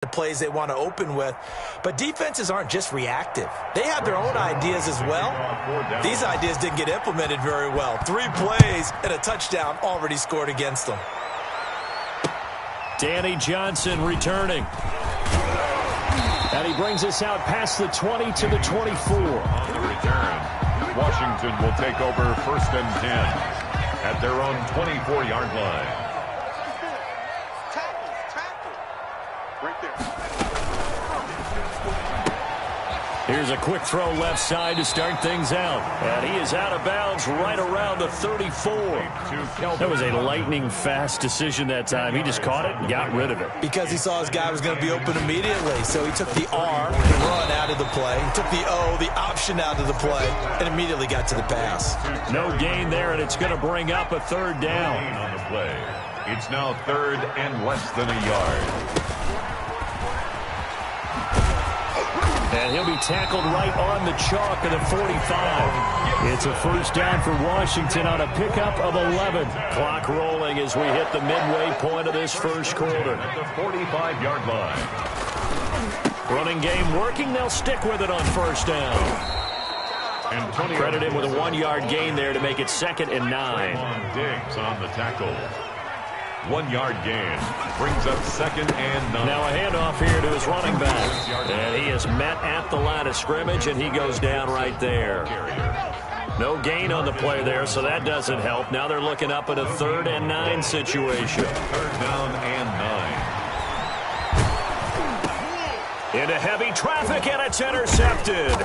the plays they want to open with. But defenses aren't just reactive. They have their own ideas as well. These ideas didn't get implemented very well. 3 plays and a touchdown already scored against them. Danny Johnson returning. And he brings us out past the 20 to the 24. On the return, Washington will take over 1st and 10 at their own 24-yard line. Here's a quick throw left side to start things out. And he is out of bounds right around the 34. That was a lightning-fast decision that time. He just caught it and got rid of it. Because he saw his guy was going to be open immediately. So he took the R, the run, out of the play. He took the O, the option, out of the play, and immediately got to the pass. No gain there, and it's going to bring up a 3rd down. On the play. It's now 3rd and less than a yard. And he'll be tackled right on the chalk of the 45. It's a 1st down for Washington on a pickup of 11. Clock rolling as we hit the midway point of this 1st quarter. At the 45-yard line. Running game working. They'll stick with it on 1st down. Credited with a 1-yard gain there to make it 2nd and 9. Diggs on the tackle. 1-yard gain brings up 2nd and 9. Now a handoff here to his running back. And he is met at the line of scrimmage, and he goes down right there. No gain on the play there, so that doesn't help. Now they're looking up at a 3rd and 9 situation. 3rd down and 9. Into heavy traffic, and it's intercepted.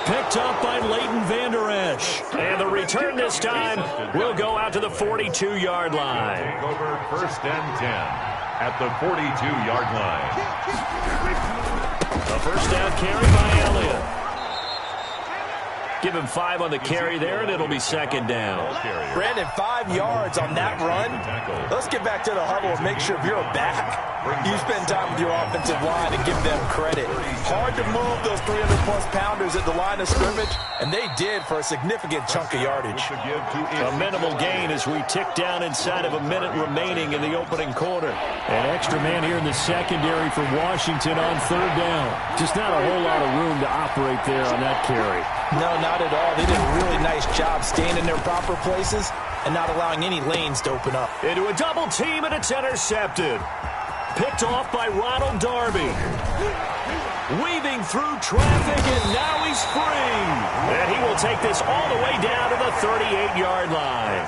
Picked up by Leighton Vander Esch. And the return this time will go out to the 42-yard line. Take over 1st and 10 at the 42-yard line. A 1st down carry by Elliott. Give him 5 on the carry there, and it'll be 2nd down. Brandon, 5 yards on that run. Let's get back to the huddle and make sure if you're back, you spend time with your offensive line and give them credit. Hard to move those 300-plus pounders at the line of scrimmage, and they did for a significant chunk of yardage. A minimal gain as we tick down inside of a minute remaining in the opening quarter. An extra man here in the secondary for Washington on 3rd down. Just not a whole lot of room to operate there on that carry. No, not at all. They did a really nice job staying in their proper places and not allowing any lanes to open up. Into a double team, and it's intercepted. Picked off by Ronald Darby. Weaving through traffic, and now he's free. And he will take this all the way down to the 38-yard line.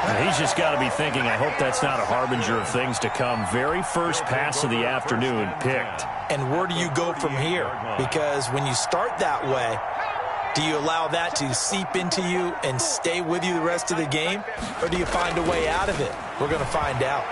Now he's just got to be thinking, I hope that's not a harbinger of things to come. Very first pass of the afternoon picked. And where do you go from here? Because when you start that way, do you allow that to seep into you and stay with you the rest of the game? Or do you find a way out of it? We're going to find out.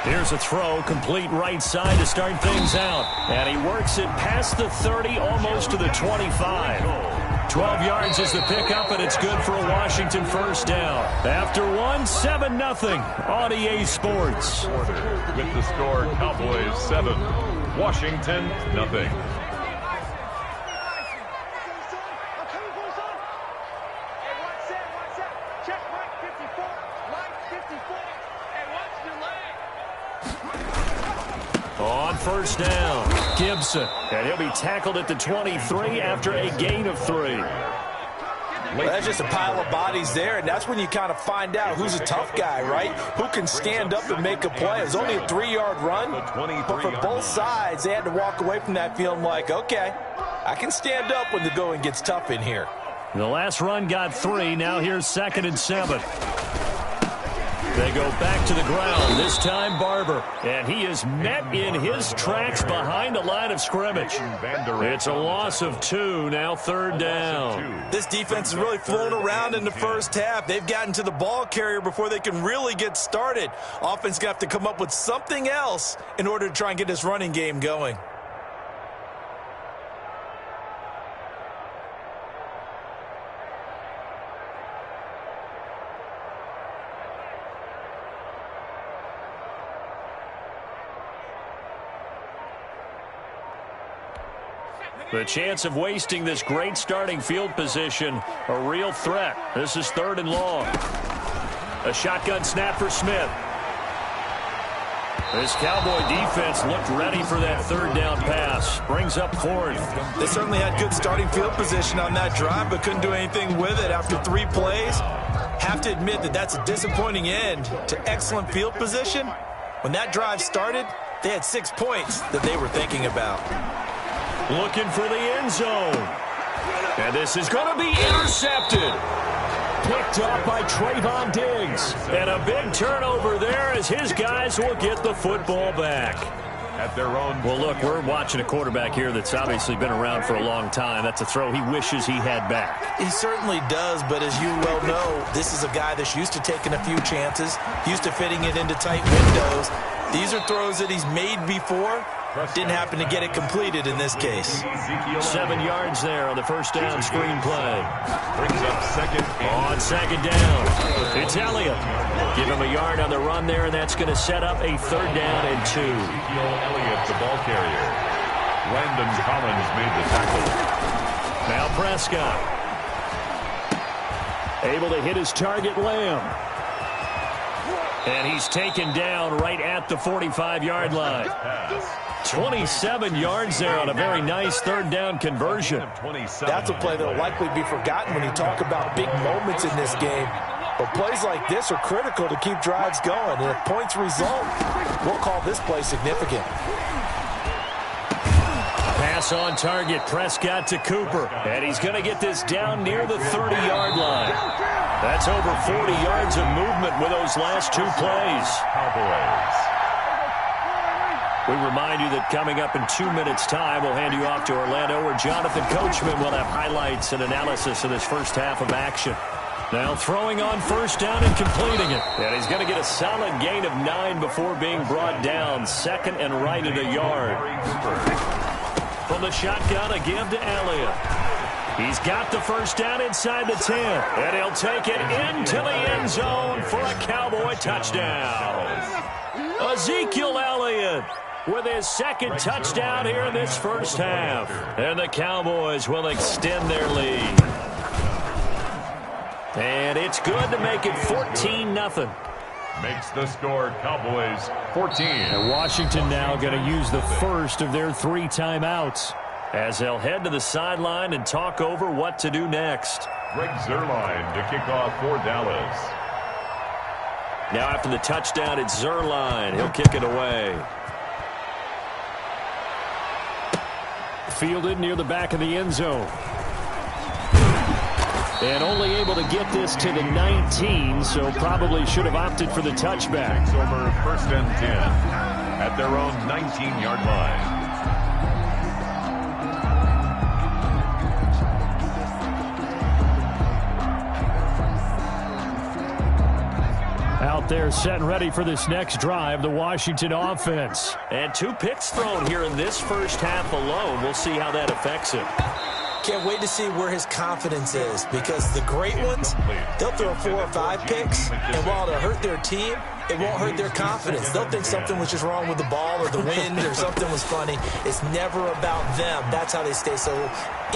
Here's a throw, complete right side to start things out. And he works it past the 30, almost to the 25. 12 yards is the pickup, and it's good for a Washington 1st down. After 7-0 on EA Sports. With the score, Cowboys 7, Washington 0. On 1st down, Gibson. And he'll be tackled at the 23 after a gain of 3. Well, that's just a pile of bodies there, and that's when you kind of find out who's a tough guy, right? Who can stand up and make a play. It was only a 3-yard run, but for both sides, they had to walk away from that feeling like, okay, I can stand up when the going gets tough in here. The last run got 3. Now here's 2nd and 7. They go back to the ground, this time Barber. And he is met in his tracks behind the line of scrimmage. It's a loss of 2, now 3rd down. This defense has really flown around in the first half. They've gotten to the ball carrier before they can really get started. Offense got to come up with something else in order to try and get this running game going. The chance of wasting this great starting field position, a real threat. This is 3rd and long. A shotgun snap for Smith. This Cowboy defense looked ready for that third down pass. Brings up fourth. They certainly had good starting field position on that drive, but couldn't do anything with it after 3 plays. Have to admit that that's a disappointing end to excellent field position. When that drive started, they had 6 points that they were thinking about. Looking for the end zone. And this is going to be intercepted. Picked up by Trayvon Diggs. And a big turnover there as his guys will get the football back. At their own. Well, look, we're watching a quarterback here that's obviously been around for a long time. That's a throw he wishes he had back. He certainly does, but as you well know, this is a guy that's used to taking a few chances, used to fitting it into tight windows. These are throws that he's made before. Didn't happen to get it completed in this case. 7 yards there on the first down screen play. Brings up second. On second down, it's Elliott. Give him a yard on the run there, and that's going to set up a third down and 2. Elliott, the ball carrier. Landon Collins made the tackle. Now Prescott. Able to hit his target, Lamb. And he's taken down right at the 45-yard line. 27 yards there on a very nice third down conversion. That's a play that will likely be forgotten when you talk about big moments in this game. But plays like this are critical to keep drives going. And if points result, we'll call this play significant. Pass on target, Prescott to Cooper. And he's going to get this down near the 30-yard line. That's over 40 yards of movement with those last 2 plays. Cowboys. We remind you that coming up in 2 minutes' time, we'll hand you off to Orlando, where Jonathan Coachman will have highlights and analysis of this first half of action. Now throwing on first down and completing it. And he's going to get a solid gain of 9 before being brought down. Second and right at a yard. From the shotgun, a give to Elliott. He's got the first down inside the 10. And he'll take it into the end zone for a Cowboy touchdown. Ezekiel Elliott with his second touchdown here in this first half. And the Cowboys will extend their lead. And it's good to make it 14-0. Makes the score Cowboys 14. And Washington now going to use the first of their 3 timeouts as they'll head to the sideline and talk over what to do next. Greg Zuerlein to kick off for Dallas. Now after the touchdown, it's Zuerlein. He'll kick it away. Fielded near the back of the end zone. And only able to get this to the 19, so probably should have opted for the touchback. Over first and 10 at their own 19-yard line. Out there set and ready for this next drive, the Washington offense. And 2 picks thrown here in this first half alone. We'll see how that affects him. Can't wait to see where his confidence is, because the great ones, they'll throw 4 or 5 picks, and while it'll hurt their team, it won't hurt their confidence. They'll think something was just wrong with the ball or the wind or something was funny. It's never about them. That's how they stay so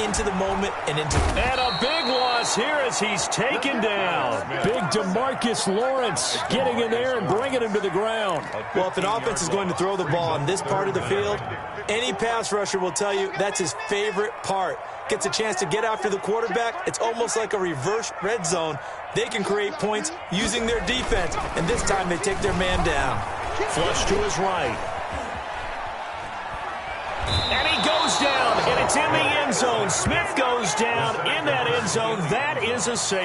into the moment and into. And a big loss here as he's taken down. Big DeMarcus Lawrence getting in there and bringing him to the ground. Well, if an offense is going to throw the ball on this part of the field, any pass rusher will tell you that's his favorite part. Gets a chance to get after the quarterback. It's almost like a reverse red zone. They can create points using their defense, and this time they take their man down. Flush to his right. And he goes down, and it's in the end zone. Smith goes down in that end zone. That is a save.